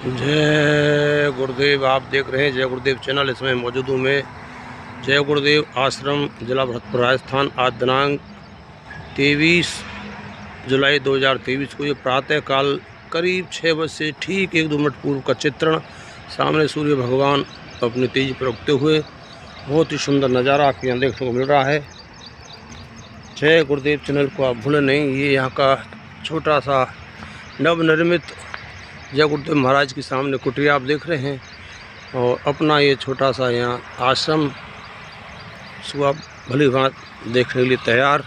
जय गुरुदेव। आप देख रहे हैं जय गुरुदेव चैनल। इसमें मौजूद हूँ मैं जय गुरुदेव आश्रम, जिला भरतपुर, राजस्थान। आज दिनांक 23 जुलाई 2023 को ये प्रातःकाल करीब 6 बजे से ठीक 1-2 मिनट पूर्व का चित्रण। सामने सूर्य भगवान अपनी तेज पर उगते हुए बहुत ही सुंदर नज़ारा आपको यहाँ देखने को मिल रहा है। जय गुरुदेव चैनल को आप भूलें नहीं। ये यहाँ का छोटा सा नवनिर्मित जय गुरुदेव महाराज के सामने कुटिया आप देख रहे हैं, और अपना ये छोटा सा यहाँ आश्रम सुबह भली भांत देखने के लिए तैयार।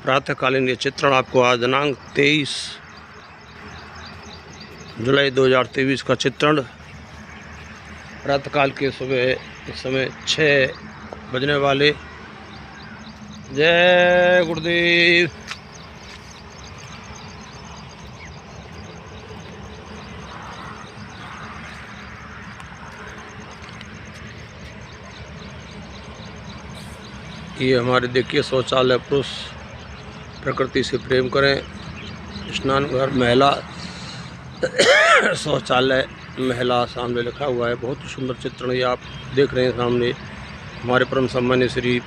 प्रातःकालीन ये चित्रण आपको आज दिनांक 23 जुलाई 2023 का चित्रण प्रातःकाल के सुबह इस समय 6 बजने वाले। जय गुरुदेव। ये हमारे देखिए शौचालय पुरुष प्रकृति से प्रेम करें, स्नान घर महिला, शौचालय महिला सामने लिखा हुआ है। बहुत ही सुंदर चित्रण ये आप देख रहे हैं सामने। हमारे परम सम्मान्य श्री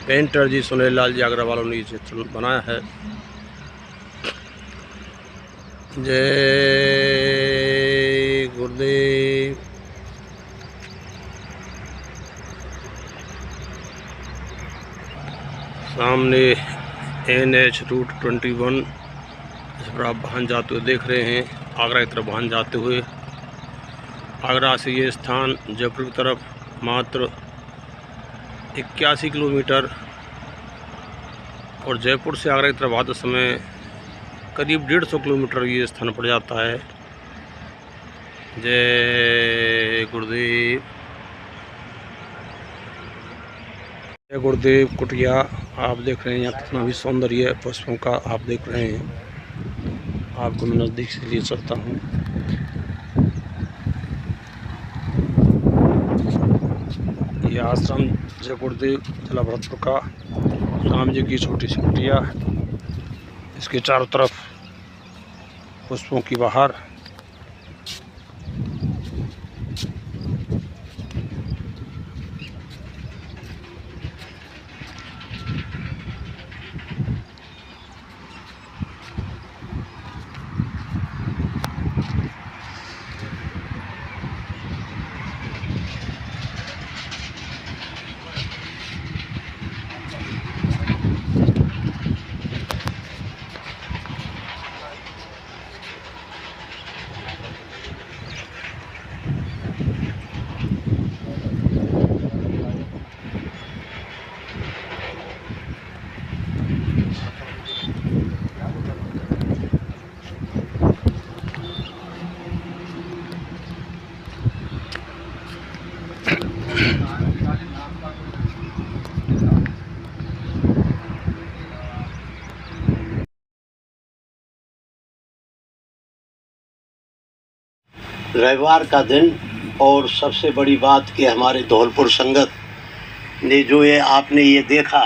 पेंटर जी सुनील लाल जी अग्रवाल ने ये चित्रण बनाया है। जय गुरुदेव। सामने NH रूट 21 इस पर आप वाहन जाते हुए देख रहे हैं। आगरा की तरफ वाहन जाते हुए, आगरा से ये स्थान जयपुर की तरफ मात्र 81 किलोमीटर, और जयपुर से आगरा की तरफ आते समय करीब 150 किलोमीटर ये स्थान पड़ जाता है। जय गुरुदेव। जय गुरुदेव कुटिया आप देख रहे हैं। यहाँ कितना भी सौंदर्य पुष्पों का आप देख रहे हैं। आपको मैं नज़दीक से लिए चलता हूँ। ये आश्रम जय गुरुदेव जिला भरतपुर का राम जी की छोटी सी कुटिया। इसके चारों तरफ पुष्पों की बहार। रविवार का दिन, और सबसे बड़ी बात कि हमारे धौलपुर संगत ने जो ये आपने ये देखा,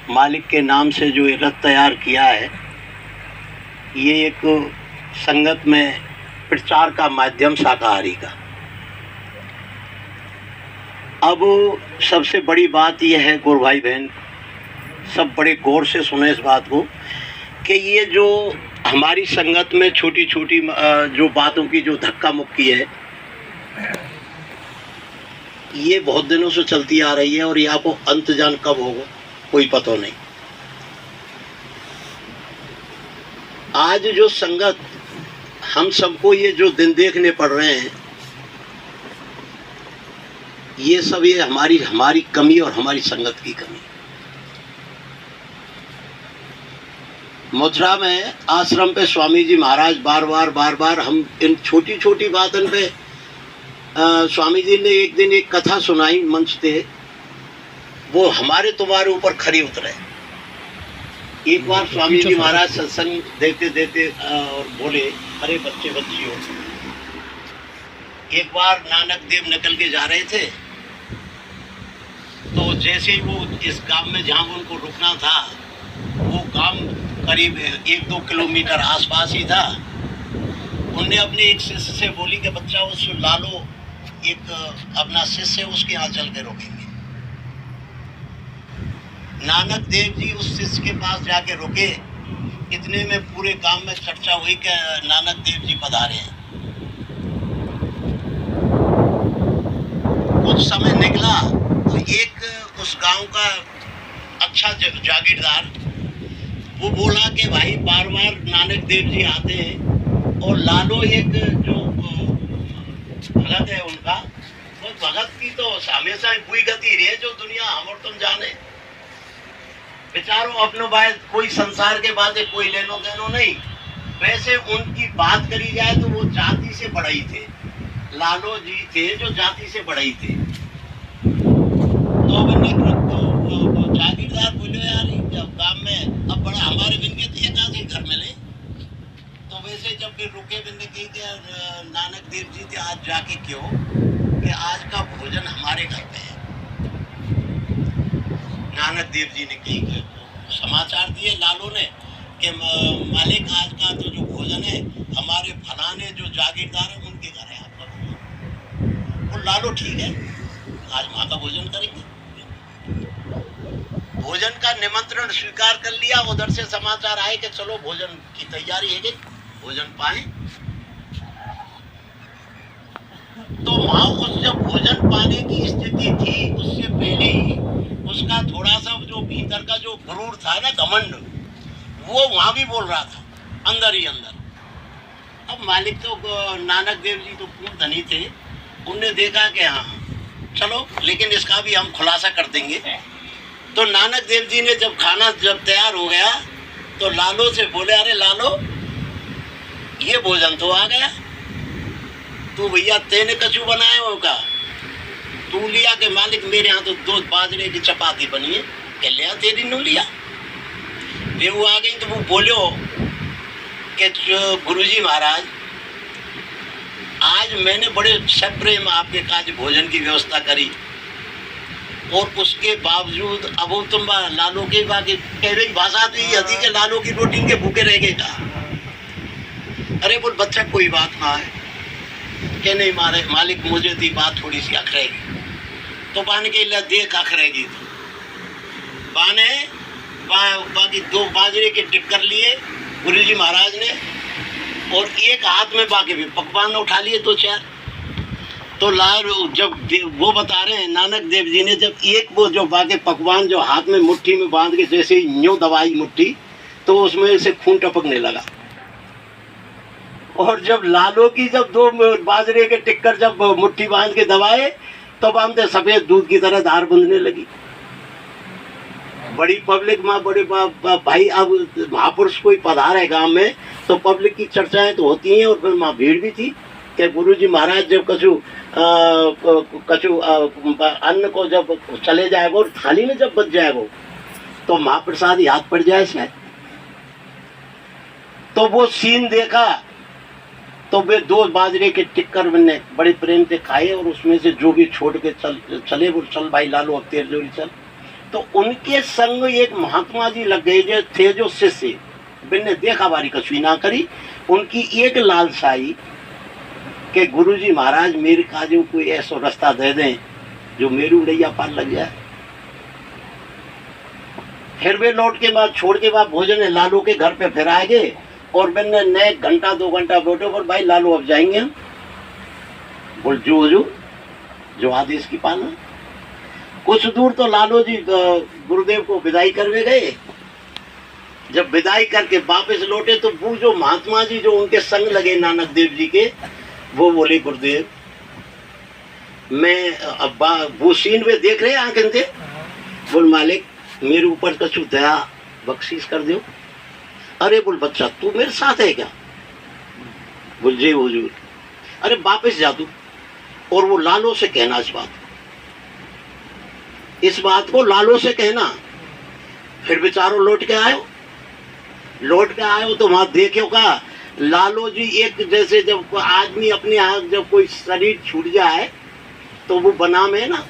मालिक के नाम से जो ये रथ तैयार किया है, ये एक संगत में प्रचार का माध्यम शाकाहारी का। अब सबसे बड़ी बात यह है, गुरु भाई बहन सब बड़े गौर से सुने इस बात को, कि ये जो हमारी संगत में छोटी छोटी जो बातों की जो धक्का मुक्की है, ये बहुत दिनों से चलती आ रही है, और यहाँ को अंत जान कब होगा कोई पता नहीं। आज जो संगत हम सबको ये जो दिन देखने पड़ रहे हैं, ये सब ये हमारी कमी और हमारी संगत की कमी। मथुरा में आश्रम पे स्वामी जी महाराज बार बार हम इन छोटी छोटी बातों पे स्वामी जी ने एक दिन एक कथा सुनाई मंच पे, वो हमारे तुम्हारे ऊपर खरी उतरे। एक बार स्वामी जी महाराज सत्संग देते देते और बोले, अरे बच्चे बच्चियों, एक बार नानक देव निकल के जा रहे थे, तो जैसे ही वो इस गांव में जहाँ उनको रुकना था, वो गांव करीब 1-2 किलोमीटर आसपास ही था, उनने अपने एक शिष्य से बोली कि बच्चा उस लालो एक अपना शिष्य उसके यहाँ चल के रोकेंगे। नानक देव जी उस शिष्य के पास जाके रुके। इतने में पूरे गांव में चर्चा हुई कि नानक देव जी पधारे हैं। कुछ समय निकला तो एक उस गांव का अच्छा जागीरदार वो बोला कि भाई बार बार नानक देव जी आते हैं और लालो एक जो भगत है उनका, वो भगत की तो हमेशा बुरी गति रही है जो दुनिया हम और तुम जाने। बेचारों अपनों बात कोई संसार के बातें कोई लेनो देनो नहीं। वैसे उनकी बात करी जाए तो वो जाति से बड़े ही थे। लालो जी थे जो जाति से बड़े ही थे। तो जागीरदार बोले यार जब काम में अब बड़ा हमारे बिन के थे कहाँ घर में ले। तो वैसे जब फिर रुके बिन की नानक देव जी थे आज जाके क्यों कि आज का भोजन हमारे घर पे है। नानक देव जी ने कही समाचार दिए लालो ने कि मालिक आज का तो जो भोजन है हमारे फलाने जो जागीरदार है उनके घर है आपका। और लालो ठीक है आज माँ का भोजन करेंगे। भोजन का निमंत्रण स्वीकार कर लिया। उधर से समाचार आए कि चलो भोजन की तैयारी है गई, भोजन पाए। तो माँ उस जब भोजन पाने की स्थिति थी उससे पहले ही उसका थोड़ा सा जो भीतर का जो गुरूर था ना, घमंड, वो वहां भी बोल रहा था अंदर ही अंदर। अब मालिक तो नानक देव जी तो पूर्ण धनी थे। उनने देखा कि हाँ चलो लेकिन इसका भी हम खुलासा कर देंगे। तो नानक देव जी ने जब खाना जब तैयार हो गया तो लालो से बोले अरे लालो ये भोजन तो आ गया, तू भैया तेने कछु बनाए होगा। तू लिया के मालिक मेरे यहाँ तो 2 बाजरे की चपाती बनी है। कह लिया तेरी नु लिया। वे वो आ गई तो वो बोलो कि गुरुजी महाराज आज मैंने बड़े सप्रेम आपके काज भोजन की व्यवस्था करी और उसके बावजूद अब तुम लालो के बाकी कह रही भाषा तो ये हती के लालो की रोटी के भूखे रह गए का। अरे बोल बच्चा कोई बात ना है कि नहीं मारे मालिक मुझे थी बात थोड़ी सी अख रहेगी। तो बाने के लिए देख अख रहेगी तो बाने बाकी 2 बाजरे के टिक्कर लिए गुरुजी महाराज ने और एक हाथ में बाकी भी पकवान उठा लिए 2-4। तो लाल जब वो बता रहे हैं नानक देव जी ने जब एक वो जो बाकी पकवान जो हाथ में मुट्ठी में बांध के जैसे ही न्यू दबाई मुट्ठी तो उसमें से खून टपकने लगा। और जब लालो की जब 2 बाजरे के टिक्कर जब मुट्ठी बांध के दबाए तो हम तो सफेद दूध की तरह धार बंधने लगी। बड़ी पब्लिक माँ बड़े भाई अब महापुरुष कोई पधार है गांव में तो पब्लिक की चर्चाएं तो होती हैं। और फिर माँ भीड़ भी थी कि गुरुजी महाराज जब कछु अन्न को जब चले जाएगा और थाली में जब बच जाएगा तो महाप्रसाद याद पड़ जाए शायद। तो वो सीन देखा तो वे 2 बाजरे के टिक्कर मैंने बड़े प्रेम से खाए और उसमें से जो भी छोड़ के चले वो चल भाई लालो अब तेरे जोड़ी चल। तो उनके संग एक महात्मा जी लग गए जो थे जो शिष्य मैंने देखा बारी कछुई ना करी। उनकी एक लालसाई कि गुरुजी महाराज मेरे काजों कोई ऐसा रास्ता दे दें जो मेरी उड़ैया पार लग जाए। फिर वे लौट के बाद छोड़ के बाद भोजन लालो के घर पे फिर आए गए और मैंने नए 1-2 घंटा बैठो पर भाई लालो अब जाएंगे हम। बोल जो आदेश की पालना। कुछ दूर तो लालो जी गुरुदेव को विदाई करवे गए। जब विदाई करके वापस लौटे तो वो जो महात्मा जी जो उनके संग लगे नानक देव जी के वो बोले गुरुदेव मैं अब वो सीन में देख रहे आंखें थे। बोल मालिक मेरे ऊपर कछु दया बख्शीश कर दो। अरे बोल बच्चा तू मेरे साथ है क्या। बोल जी हुजूर। अरे वापस जा तू और वो लालो से कहना इस बात को लालो से कहना। फिर बेचारो लौट के आयो तो वहां देखो का लालो जी एक जैसे जब कोई आदमी अपने हाथ जब कोई शरीर छूट जाए तो वो बना में ना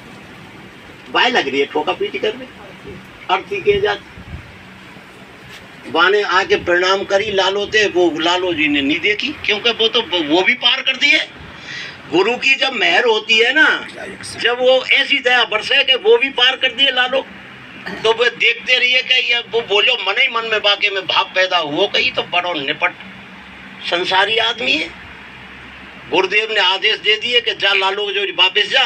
बाय लग रही है ठोका पीटी करने अर्थी के जाती। वाने आके प्रणाम करी लालो थे, वो लालो जी ने नहीं देखी, क्योंकि वो तो वो भी पार कर दिए। गुरु की जब मेहर होती है ना, जब वो ऐसी दया बरसे कि वो भी पार कर दिए लालो, तो वो देखते रहिए कि ये वो बोलो मन ही मन में बाके में भाव पैदा हुआ कहीं तो बड़ो निपट संसारी आदमी है। गुरुदेव ने आदेश दे दिए कि जा लालो जो वापिस जा,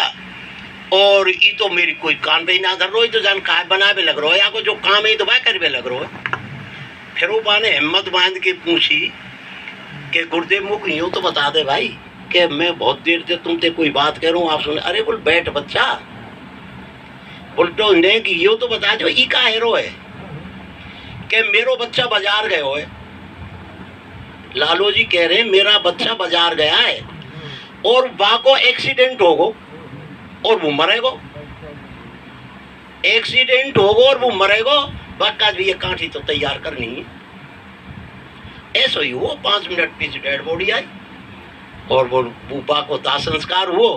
और ये तो मेरी कोई कान पे ही ना धर रो, तो जान काय बनावे लग रहा है, या को जो काम है तो वह करवे लग रहा है। फिर वो बाने हिम्मत बांध के पूछी कि गुरुदेव मुझको यूँ तो बता दे भाई कि मैं बहुत देर से तुमसे कोई बात कह रहा हूँ, आप सुने। अरे बोल बैठ बच्चा, बोल तो नहीं कि यूँ तो बता दो, ई का हेरो है कि मेरो बच्चा बाजार गए हो है। लालो जी कह रहे मेरा बच्चा बाजार गया है और वहाँ को एक्सीडेंट होगो और वो मरेगो, एक्सीडेंट होगो और वो मरेगो, बाका भी ये कांठी तो तैयार करनी है। ऐसा ही हुआ, 5 मिनट पीछे डेड बॉडी आई और वो बूपा को दाह संस्कार हुआ।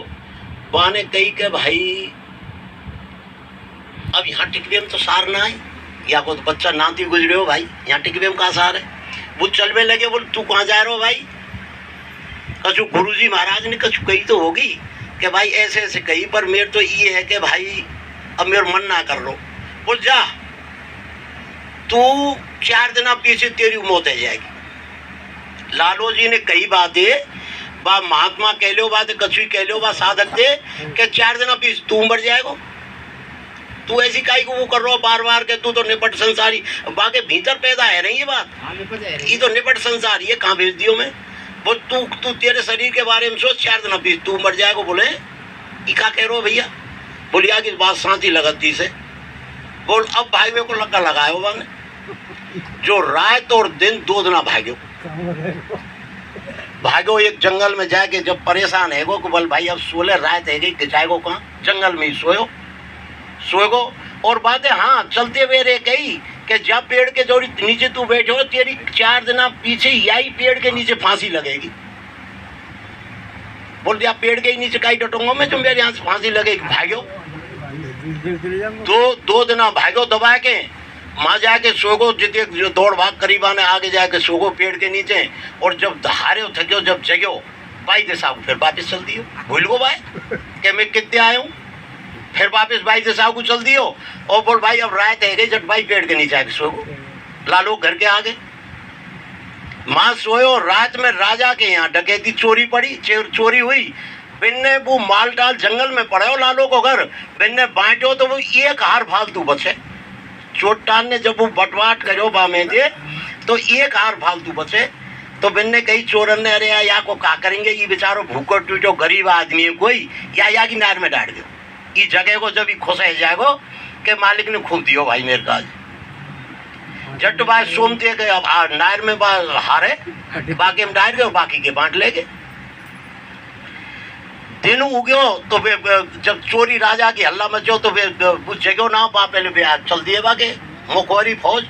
बाने कही के भाई अब यहाँ टिकवेम तो सार ना आई, या को तो बच्चा नाती गुजरे हो भाई, यहाँ टिकवेम का सार है। वो चलने लगे, बोल तू कहाँ जा रहे हो भाई? कछु गुरुजी महाराज ने कछु कही तो होगी कि भाई ऐसे ऐसे कही, पर मेरे तो ये है कि भाई अब मेरा मन ना कर लो। बोल जा तू 4 दिन पीछे तेरी मौत आ जाएगी। लालो जी ने कई बातें बा महात्मा कह लो, बात कछु कह लो, बा साधक दे कि 4 दिन पीछे तू मर जाएगा। तू ऐसी काई को वो कर रहा हो बार बार के, तू तो निपट संसारी, बाके भीतर पैदा है नहीं ये बात, ये तो निपट संसारी है, कहाँ भेज दियो मैं। बोल तू तेरे शरीर के बारे में सोच, 4 दिन पीछे तू मर जाएगा। बोले ये क्या कह रहे हो भैया? बोलिया कि बात शांति लगती से। बोल अब भाई मेरे को लगा लगाए हो बाने, जो रात और दिन 2 दिन भागो एक जंगल में जाके, जब परेशान है को बोल भाई अब सोले रात है गई, जाएगो कहाँ? जंगल में ही सोएगो। और बातें हाँ चलते हुए रे कही कि जब पेड़ के जोड़ी नीचे तू बैठे हो, तेरी 4 दिन पीछे यही पेड़ के नीचे फांसी लगेगी। बोल दिया पेड़ के ही नीचे कहीं डटूंगा मैं, तुम मेरे यहाँ से फांसी लगेगी। भागो 2 दिन भागो दबा के, वहाँ जाके सोगो, जितने जो दौड़ भाग करीब आने आगे जाके सोगो पेड़ के नीचे, और जब हारे हो थके हो, जब जगो भाई दे साहब फिर वापिस चल दियो। भूल गो भाई कि मैं कितने आया हूँ, फिर वापिस भाई दे साहब को चल दियो। और बोल भाई अब रात है गई, जब भाई पेड़ के नीचे आके सोगो। लालो घर के आगे माँ सोयो। रात में राजा के यहाँ डकैती चोरी पड़ी, चोरी हुई। बिन्ने वो माल डाल जंगल में पड़े हो लालो को घर, बिन्ने बांटो तो वो 1 हार फालतू बचे। चोटान ने जब वो बटवाट करो बामे दे तो 1 हार फालतू बचे। तो बिन्ने कही चोरन ने, अरे या को क्या करेंगे, ये बेचारो भूखो टूटो गरीब आदमी है कोई, या की नार में डाल दो। ये जगह को जब खुश है जाएगो के मालिक ने खूब दियो भाई मेरे का। जट बाय सोमते गए, अब नार में हारे बाकी हम डाल गए, बाकी के बांट ले गए। दिन उग्यो तो जब चोरी राजा की हल्ला मचो तो जगो ना पहले चल दिए बाके मुखोरी फौज।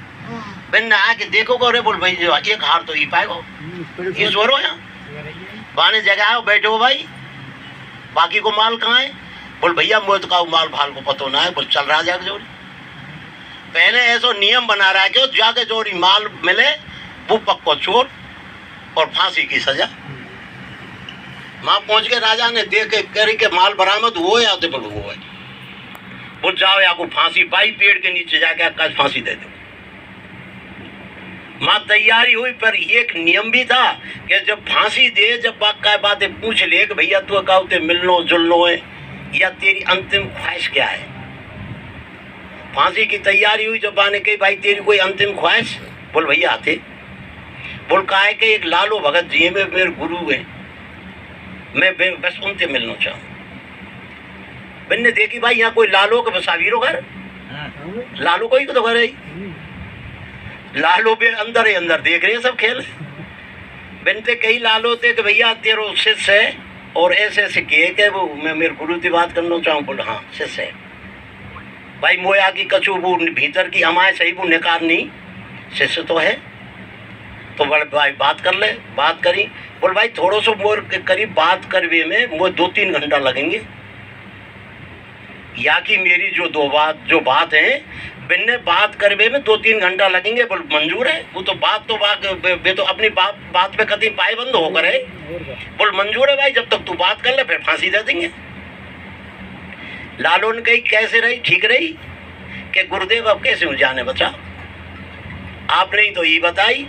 बिन आके देखो को, रे बोल भाई 1 हार तो ही पाएगो, ये सोरो यहाँ बाने जगह आओ बैठो भाई, बाकी को माल कहाँ है? बोल भैया मुझे तो का माल भाल को पतो ना है। बोल चल राजा के जोड़ी, पहले ऐसा नियम बना रहा है कि जाके जोड़ी माल मिले वो पक्को चोर और फांसी की सजा। वहां पहुंच के राजा ने देखे करी के माल बरामद हुआ या तो बोल हुआ है। बोल जाओ या को फांसी पाई, पेड़ के नीचे जाके आपका फांसी दे दो। माँ तैयारी हुई, पर एक नियम भी था कि जब फांसी दे, जब बाका बातें पूछ ले कि भैया तू कहते मिलनो जुलनो है या तेरी अंतिम ख्वाहिश क्या है। फांसी की तैयारी हुई, जब आने कही भाई तेरी कोई अंतिम ख्वाहिश? बोल भैया आते। बोल कहा है कि एक लालो भगत जी में मेरे गुरु हैं, मैं बस उनसे मिलना चाहूँ। मैंने देखी भाई यहाँ कोई लालो के बसावीरो घर, लालो कोई तो घर है, लालो भी अंदर ही अंदर देख रहे हैं सब खेल। बनते कई लालो थे कि भैया तेरो शिष्य है और ऐसे ऐसे के वो मैं मेरे गुरु से बात करना चाहूँ। बोल हाँ शिष्य है भाई, मोया की कछु वो भीतर की हमारे सही वो निकार नहीं, शिष्य तो है। तो बोले भाई बात कर ले, बात करी। बोल भाई थोड़ा सा मोर करीब बात करवे में मुझे 2-3 घंटा लगेंगे, या कि मेरी जो बात है बिन्ने बात करवे में 2-3 घंटा लगेंगे, बोल मंजूर है? वो तो बात वे तो अपनी बात पे कभी पायबंद होकर है। बोल मंजूर है भाई, जब तक तू बात कर ले फिर फांसी दे देंगे। लालू ने कही कैसे रही? ठीक रही कि गुरुदेव अब कैसे जाने बचा, आपने ही तो ये बताई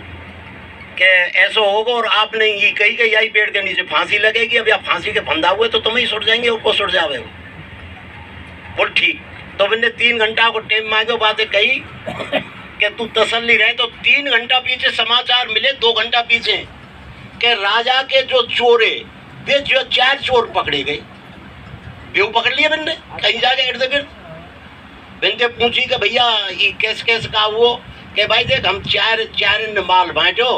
कि ऐसा होगा, और आपने ये कही कि यही पेड़ के नीचे फांसी लगेगी। अब या फांसी के फंदा हुए तो तुम ही सुट जाएंगे, उनको सुट जावे। बोल ठीक। तो मैंने 3 घंटा को टाइम मांगो, बातें कही कि तू तसल्ली रहे। तो 3 घंटा पीछे समाचार मिले, 2 घंटा पीछे कि राजा के जो चोरे वे जो 4 चोर पकड़े गए, वे पकड़ लिए मैंने कहीं जाके इर्द गिर्द। मैंने पूछी कि भैया ये कैसे का वो कि भाई देख हम चार माल बांटो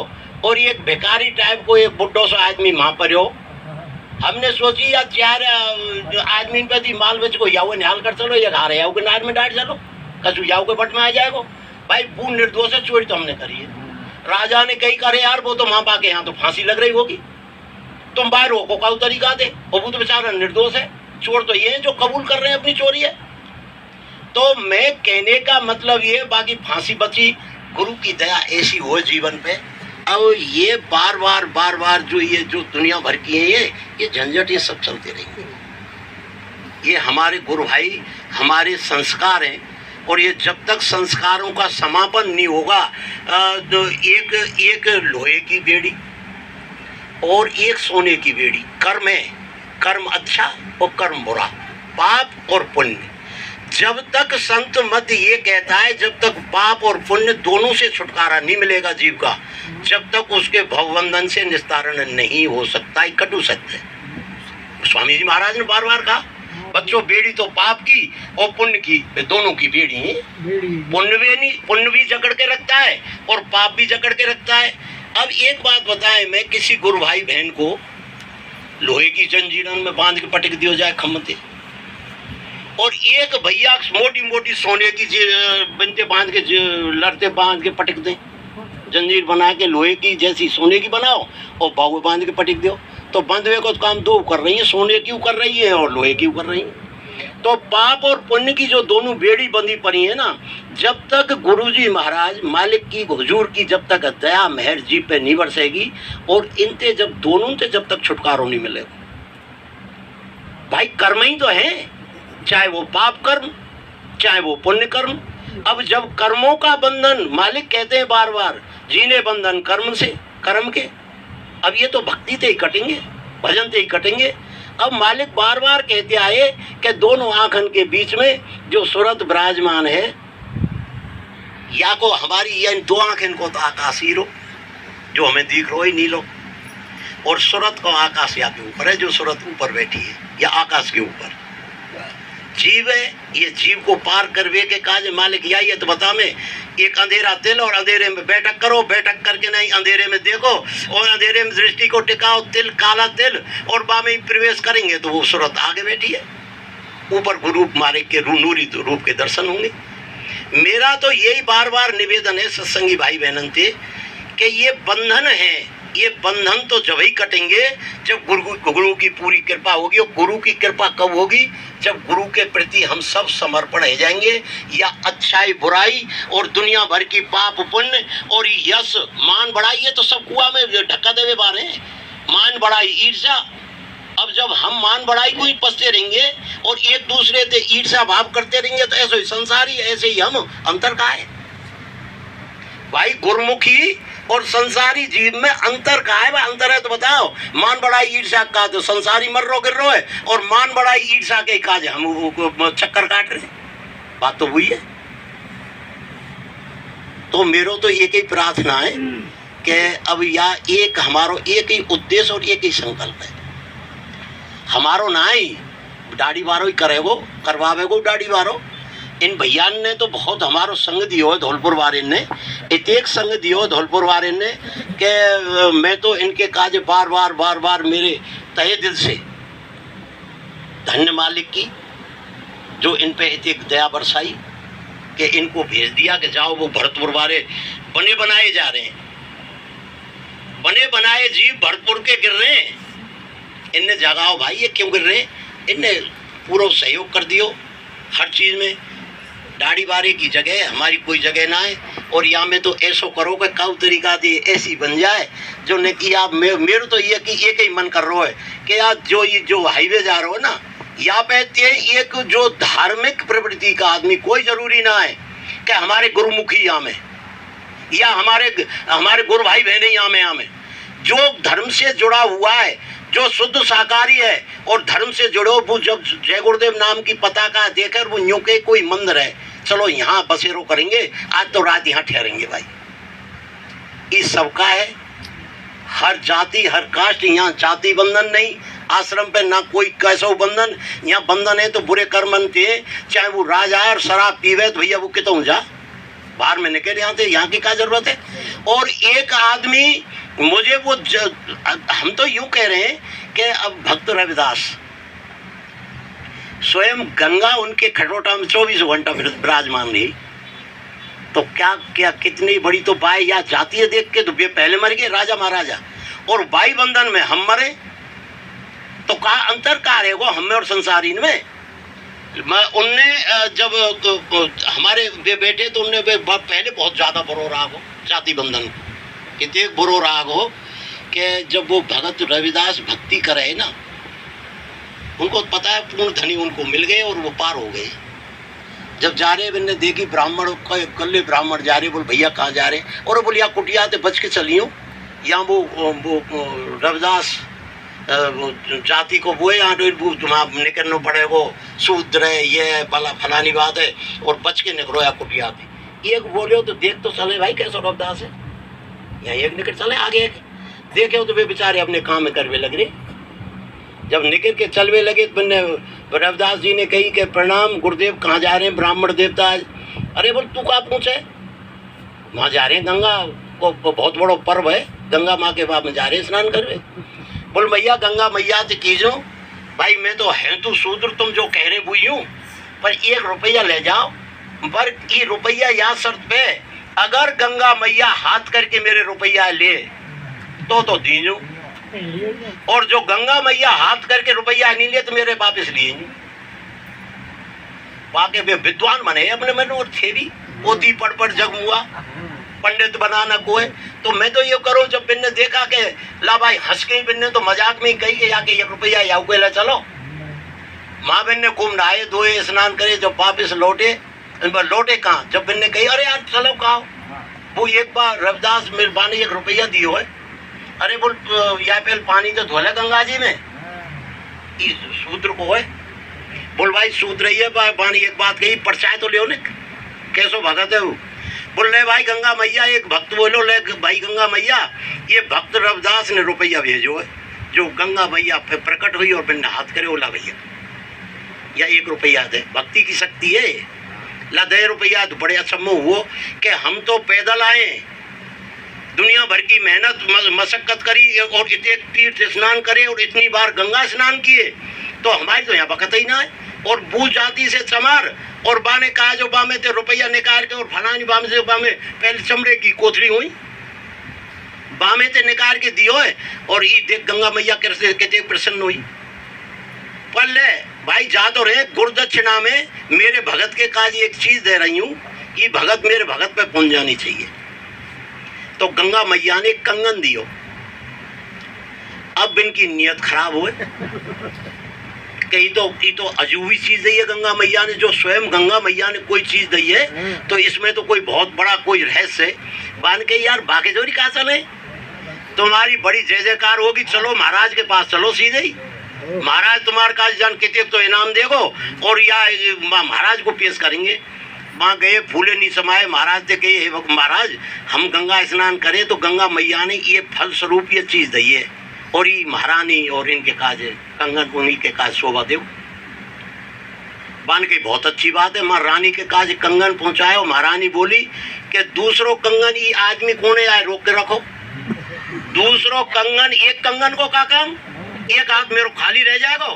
और एक भिखारी टाइप को एक बुड्ढो सा आदमी वहां पर हो। हमने सोची या 4 आदमी पे थी माल बेच को याव निहाल कर चलो, या घारे याव के नार में डाट चलो, कछु याव के बट में आ जाएगा। भाई पूर्ण निर्दोष है, चोरी तो हमने करी है। राजा ने कही करे यार वो तो माँ बाप के यहाँ तो फांसी लग रही होगी, तुम बाहर रोको का तरीका दे। और वो तो बेचारा निर्दोष है, चोर तो ये है जो कबूल कर रहे हैं अपनी चोरी है। तो मैं कहने का मतलब ये, बाकी फांसी बची, गुरु की दया ऐसी हो जीवन पे। अब ये बार बार जो दुनिया भर की है ये झंझट ये सब चलते रहेंगे। ये हमारे गुरु भाई हमारे संस्कार हैं, और ये जब तक संस्कारों का समापन नहीं होगा, तो एक लोहे की बेड़ी और एक सोने की बेड़ी, कर्म है, कर्म अच्छा और कर्म बुरा, पाप और पुण्य। जब तक संत मत ये कहता है जब तक पाप और पुण्य दोनों से छुटकारा नहीं मिलेगा जीव का, जब तक उसके भवबंधन से निस्तारण नहीं हो सकता, कटु सत्य है। स्वामी जी महाराज ने बार बार कहा बच्चों बेड़ी तो पाप की और पुण्य की, दोनों की बेड़ी है। पुण्य भी जकड़ के रखता है और पाप भी जकड़ के रखता है। अब एक बात बताएं, मैं किसी गुरु भाई बहन को लोहे की जंजीरन में बांध के पटक दिया जाए खम्मते, और एक भैया मोटी मोटी सोने की बनते बांध के लड़ते बांध के पटक दें, जंजीर बना के लोहे की जैसी सोने की बनाओ और बाहु बांध के पटक दो, तो बंधवे को काम दो कर रही है, सोने की कर रही है और लोहे की कर रही है। तो पाप और पुण्य की जो दोनों बेड़ी बंधी पड़ी है ना, जब तक गुरुजी महाराज मालिक की हुजूर की जब तक दया मेहर जीव पे नहीं बरसेगी, और इनते जब दोनों से जब तक छुटकारा नहीं मिलेगा। भाई कर्म ही तो है, चाहे वो पाप कर्म चाहे वो पुण्य कर्म। अब जब कर्मों का बंधन, मालिक कहते हैं बार बार जीने बंधन कर्म से कर्म के, अब ये तो भक्ति से ही कटेंगे, भजन से ही कटेंगे। अब मालिक बार बार कहते आए कि दोनों आंखन के बीच में जो सूरत विराजमान है, या को हमारी या दो आंख इनको तो आकाश ही रो जो हमें दिख रो ही नहीं लो, और सूरत को आकाश या के ऊपर है जो सूरत ऊपर बैठी है या आकाश के ऊपर जीव है। ये जीव को पार करवे के काज मालिक यही है। तो बता मैं एक अंधेरा तिल और अंधेरे में बैठक करो, बैठक करके नहीं अंधेरे में देखो और अंधेरे में दृष्टि को टिकाओ, तिल काला तिल और बा में प्रवेश करेंगे तो वो सूरत आगे बैठी है, ऊपर गुरु मालिक के नूरी रूप के दर्शन होंगे। मेरा तो यही बार बार निवेदन है सत्संगी भाई बहनन से कि ये बंधन है, ये बंधन तो जब ही कटेंगे जब गुरु की पूरी कृपा होगी। और गुरु की कृपा कब होगी? जब गुरु के प्रति हम सब समर्पण हो जाएंगे, या अच्छाई बुराई और दुनिया भर की पाप पुण्य और यश मान बढ़ाई, ये तो सब कुआ में ढक्का देवे बार है। मान बढ़ाई ईर्ष्या, अब जब हम मान बढ़ाई को ही पसते रहेंगे और एक दूसरे से ईर्ष्या भाव करते रहेंगे तो ऐसे ही संसारी, ऐसे ही हम, अंतर का है भाई? गुरमुखी और संसारी जीव में अंतर का है? भाई अंतर है तो बताओ। मान बढ़ाई ईर्ष्या का तो संसारी मर रो गिर रो है, और मान बढ़ाई ईर्ष्या के काज हम चक्कर काट रहे, बात तो हुई है। तो मेरो तो एक ही प्रार्थना है कि अब या एक हमारो एक ही उद्देश्य और एक ही संकल्प है हमारो, ना ही दाढ़ी बारो ही करेगो करवावेगो दाढ़ी बारो। इन भैया ने तो बहुत हमारो संग दियो है, धौलपुर वाले ने इतेक संग दियो धौलपुर वाले ने कि मैं तो इनके काज बार बार मेरे तहे दिल से धन्य मालिक की जो इन पे इतेक दया बरसाई कि इनको भेज दिया कि जाओ। वो भरतपुर वाले बने बनाए जा रहे हैं, बने बनाए जीव भरतपुर के गिर रहे हैं। इनने जगाओ भाई, ये क्यों गिर रहे हैं? इनने पूरा सहयोग कर दियो हर चीज में। दाढ़ी बारे की जगह हमारी कोई जगह ना है। और यहाँ में तो ऐसो करो कि कऊ तरीका दे ऐसी बन जाए जो ने कि आप मेरे तो ये कि एक ही मन कर रहा है कि यार जो हाईवे जा रहा हो ना, यहाँ पे एक जो धार्मिक प्रवृत्ति का आदमी कोई जरूरी ना है कि हमारे गुरुमुखी यहाँ में या हमारे गुरु भाई बहने यहाँ में जो धर्म से जुड़ा हुआ है, जो शुद्ध शाकाहारी है और धर्म से जुड़ो, वो जब जय गुरुदेव नाम की पताका देकर वो यूं के कोई मंदिर है, चलो यहाँ बसेरो करेंगे, आज तो रात यहाँ ठहरेंगे भाई। इस सबका है, हर जाति हर कास्ट, यहाँ जाति बंधन नहीं, आश्रम पे ना कोई कैसो बंधन। यहाँ बंधन है तो बुरे कर्म थे, चाहे वो राजा और शराब पीवे तो भैया वो कितों जा बाहर में निकल यहाँ की क्या जरूरत है। और एक आदमी मुझे वो हम तो यूं कह रहे हैं कि अब भक्त रविदास स्वयं गंगा उनके खटोटा में 24 घंटा विराजमान रही, तो क्या क्या कितनी बड़ी तो बाई या जाती है देख के तो वे पहले मर गए राजा महाराजा, और बाई बंधन में हम मरे, तो का अंतर का रहेगा हम में और संसारी में। उनने जब हमारे वे बेटे तो उनने पहले बहुत ज़्यादा बुरो राग हो जाति बंधन, कितने बुरो राग हो कि जब वो भगत रविदास भक्ति करे ना, उनको पता है पूर्ण धनी उनको मिल गए और वो पार हो गए। जब जा रहे मैंने देखी ब्राह्मण कल्ले ब्राह्मण जा रहे, बोल भैया कहाँ जा रहे, और बोल यहाँ कुटिया ते बच के चलियो, यहाँ वो रविदास जाति को वो यहाँ निकलना पड़ेगा, शूद्र है ये भला फलानी बात है, और बच के निकलो या कुटिया थे। एक बोले तो देख तो चले भाई कैसा रविदास है, यहाँ एक निकल चले आगे देखे हो तो वे बेचारे अपने काम में करवे लग रहे। जब निकल के चलवे लगे तो मैंने रविदास जी ने कही कि प्रणाम गुरुदेव, कहाँ जा रहे हैं ब्राह्मण देवता। अरे बोल तू कहाँ पूछे, वहाँ जा रहे हैं गंगा को बहुत बड़ा पर्व है, गंगा माँ के बाद में जा रहे हैं स्नान करवे। बोल भैया गंगा मैया से कीजो भाई, मैं तो है तू शूद्र, तुम जो कह रहे बुई हूँ, पर 1 रुपया ले जाओ, पर ये रुपया या शर्त पे अगर गंगा मैया हाथ करके मेरे रुपया ले तो दीजो, और जो गंगा मैया हाथ करके रुपया नहीं ले तो मेरे वापिस लिए। वाके वे विद्वान बने अपने मन, और थे भी पोती पढ़ जग हुआ पंडित बनाना कोई। तो मैं तो ये करूँ, जब बिन्ने देखा कि ला भाई हंस के ही बिन्ने तो मजाक में ही कही कि याके 1 रुपया या ला चलो, माँ बिन्ने खूब नहाए धोए स्नान करे, जब वापिस लौटे कहाँ, जब बिन्ने कही अरे यार चलो कहा, वो एक बार रविदास मेरे बाने 1 रुपया दियो है। अरे बोल या पहले पानी तो धोले गंगा जी में, इस सूत्र को है। बोल भाई सूत्र ही है पानी, एक बात कही परचाए तो ले कैसो भगत है वो। बोल ले भाई गंगा मैया, एक भक्त बोलो ले भाई गंगा मैया, ये भक्त रविदास ने रुपया भेजो है, जो गंगा मैया पे प्रकट हुई और बिना हाथ करे ओला भैया, या 1 रुपया दे, भक्ति की शक्ति है। ला 10 रुपया तो बड़े अच्छा हुआ कि हम तो पैदल आए, दुनिया भर की मेहनत मशक्कत करी और इतने तीर्थ स्नान करे और इतनी बार गंगा स्नान किए, तो हमारी तो यहाँ बकत ही ना है। और बू जाति से चमार और बाने कहा जो बामे ते रुपया निकाल के और फलानी बामे से बामे पहले चमड़े की कोथरी हुई बामे ते निकाल के दियो है, और ये देख गंगा मैया कैसे कितने प्रसन्न हुई। पर ले भाई जा तो रहे, गुरुदक्षिणा में मेरे भगत के काज एक चीज दे रही हूँ, ये भगत मेरे भगत पे पहुंच जानी चाहिए। तो गंगा मैया ने कंगन दियो, अब इनकी नियत खराब हुए, कहीं तो अजूबी चीज दी है गंगा मैया ने, जो स्वयं गंगा मैया ने कोई चीज दी है, तो इसमें तो कोई बहुत बड़ा कोई रहस्य है। बान के यार बाके जोरी कहा चले, तुम्हारी बड़ी जय जयकार होगी, चलो महाराज के पास चलो सीधे ही, महाराज तुम्हारे काज जान कितने तो इनाम देगो, और या महाराज को पेश करेंगे। वहाँ गए फूले नहीं समाये, महाराज से कहे महाराज हम गंगा स्नान करें, तो गंगा मैया ने ये फल स्वरूप ये चीज़ दी है, और ये महारानी और इनके काज कंगन उन्हीं के काज शोभा देव। बान के बहुत अच्छी बात है, महारानी के काज कंगन पहुँचाए, और महारानी बोली कि दूसरों कंगन ये आदमी कोने आए रोक के रखो, दूसरों कंगन, एक कंगन को का काम, एक हाथ मेरे खाली रह जाएगा,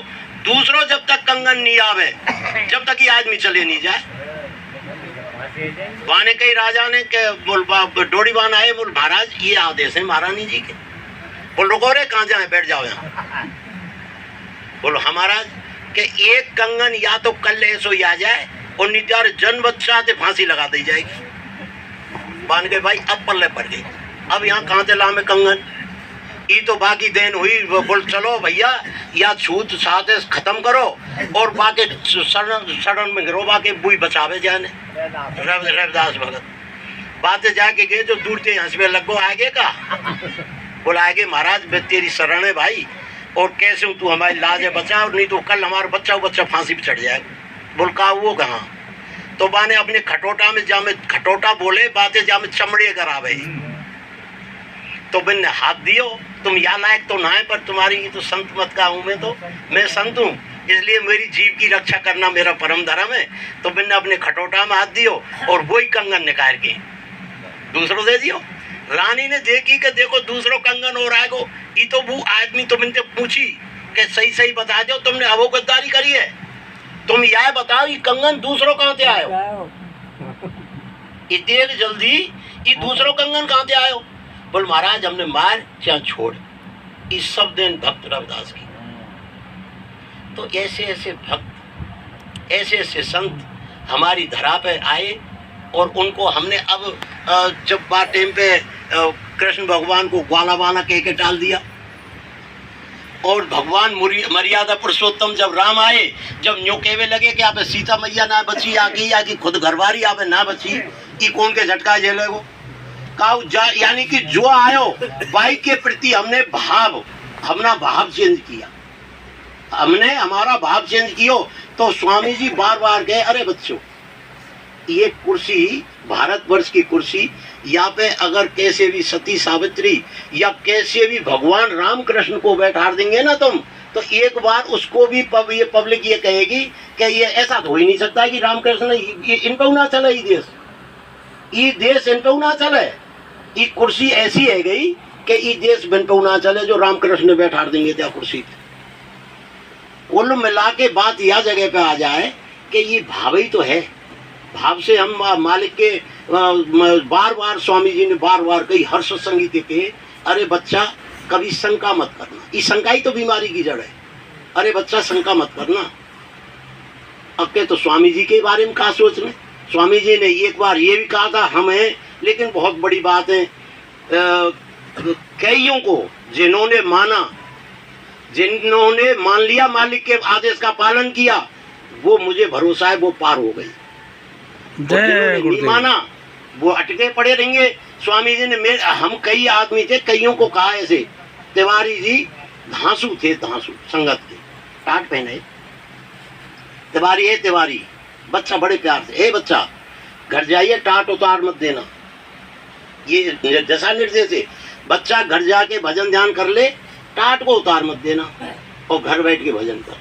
दूसरों जब तक कंगन नहीं आवे जब तक ये आदमी चले नहीं जाए। वाने कई राजा ने के डोरी बान आए, बोल महाराज ये आदेश है महारानी जी के। बोल रुको रे कहाँ जाए, बैठ जाओ यहाँ। बोलो महाराज के एक कंगन या तो कल ऐसो आ जाए और नित्यार जन बच्चा ते फांसी लगा दी जाएगी। मान गए भाई, अब पल्ले पड़ गई। अब यहाँ कहाँ से लामे कंगन, ये तो बाकी देन हुई। वो बोल चलो भैया या छूत साथ खत्म करो और बाकी सड़न में गिरो, बाकी बुई बचावे जाने। रविदास भगत बातें जाके गए जो दूर से हंसवे लगो आगे का बोला आगे महाराज तेरी शरण है भाई, और कैसे हूँ तू हमारी लाज है बचा, और नहीं तो कल हमारा बच्चा फांसी पे चढ़ जाएगा। बोल कहा वो कहाँ, तो बाने अपने खटोटा में जामे खटोटा बोले बातें जामे चमड़े करावे। तो मैंने हाथ दियो, तुम या लायक तो ना है पर तुम्हारी तो संत मत का हूँ मैं संत हूँ, इसलिए मेरी जीव की रक्षा करना मेरा परम धर्म है। तो मैंने अपने खटोटा में हाथ दियो और वही कंगन निकाल के दूसरों दे दियो। रानी ने देखी कि देखो दूसरों कंगन हो रहा है, ये तो वो आदमी तो मैंने पूछी कि सही बता दो तुमने अवो गद्दारी करी है, तुम यह बताओ ये कंगन दूसरों कहाँ से आयो, इतने जल्दी ये दूसरों कंगन कहाँ से आयो। बोल महाराज हमने मार क्या छोड़, इस सब दिन भक्त रविदास की। तो ऐसे ऐसे भक्त, ऐसे ऐसे संत हमारी धरा पे आए, और उनको हमने अब जब बात टाइम पे कृष्ण भगवान को ग्वाला वाला कह के टाल दिया, और भगवान मर्यादा पुरुषोत्तम जब राम आए, जब न्यू कहवे लगे कि आप सीता मैया ना बची आगे, या कि खुद घरवारी आप ना बची, ये कौन के झटका झेले वो यानी कि जो आयो भाई के प्रति हमने अपना भाव चेंज किया, हमने हमारा भाव चेंज किया। तो स्वामी जी बार बार गए, अरे बच्चों ये कुर्सी भारतवर्ष की कुर्सी, यहाँ पे अगर कैसे भी सती सावित्री या कैसे भी भगवान रामकृष्ण को बैठा देंगे ना तुम, तो एक बार उसको भी ये पब्लिक ये कहेगी कि ये ऐसा तो हो ही नहीं सकता कि रामकृष्ण इन पे ना चले, ये देश इन पे ना चले, ये कुर्सी ऐसी है गई कि ये देश बन पे ना चले जो रामकृष्ण बैठा देंगे त्या कुर्सी पे। कुल मिला के बात यह जगह पे आ जाए कि ये भाव ही तो है, भाव से हम मालिक के बार बार स्वामी जी ने बार बार कही हर सत्संगी के अरे बच्चा कभी शंका मत करना, ये शंका ही तो बीमारी की जड़ है। अरे बच्चा शंका मत करना। अब के तो स्वामी जी के बारे में कहा सोच रहे, स्वामी जी ने एक बार ये भी कहा था हम हैं, लेकिन बहुत बड़ी बात है कईयों को जिन्होंने मान लिया मालिक के आदेश का पालन किया, वो मुझे भरोसा है वो पार हो गई। नहीं माना वो अटके पड़े रहेंगे। स्वामी जी ने हम कई आदमी थे, कईयों को कहा ऐसे, तिवारी जी धांसू थे, धांसू संगत के टाट पहने, तिवारी है तिवारी, बच्चा बड़े प्यार से, ए बच्चा घर जाइए टाट उतार मत देना, ये दशा निर्देश है, बच्चा घर जाके भजन ध्यान कर ले, टाट को उतार मत देना, और घर बैठ के भजन कर।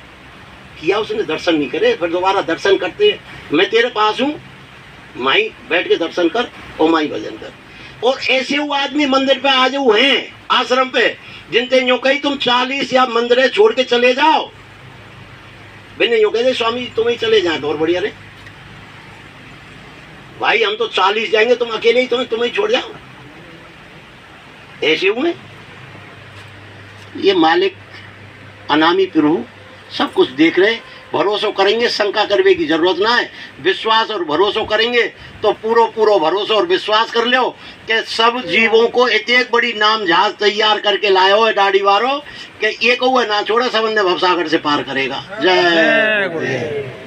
किया उसने, दर्शन नहीं करे, फिर दोबारा दर्शन करते, मैं तेरे पास हूँ माई बैठ के दर्शन कर और माई भजन कर। और ऐसे वो आदमी मंदिर पे आ जाओ हैं आश्रम पे, जिनते यूं कही तुम 40 या मंदिर छोड़ के चले जाओ, मैंने यूं कहते स्वामी तुम ही चले जाए तो और बढ़िया रे भाई, हम तो 40 जाएंगे, तुम अकेले ही तुम्हें ही छोड़ जाओ। ऐसे हुए ये मालिक अनामी प्रभु सब कुछ देख रहे, भरोसा करेंगे, शंका करने की जरूरत ना है, विश्वास और भरोसा करेंगे तो पूरा भरोसा और विश्वास कर लो कि सब जीवों को एक बड़ी नाम जहाज तैयार करके लायो है दाढ़ी वारो कि एक हुआ ना छोड़ा, सब ने भवसागर से पार करेगा। जय गुरुदेव।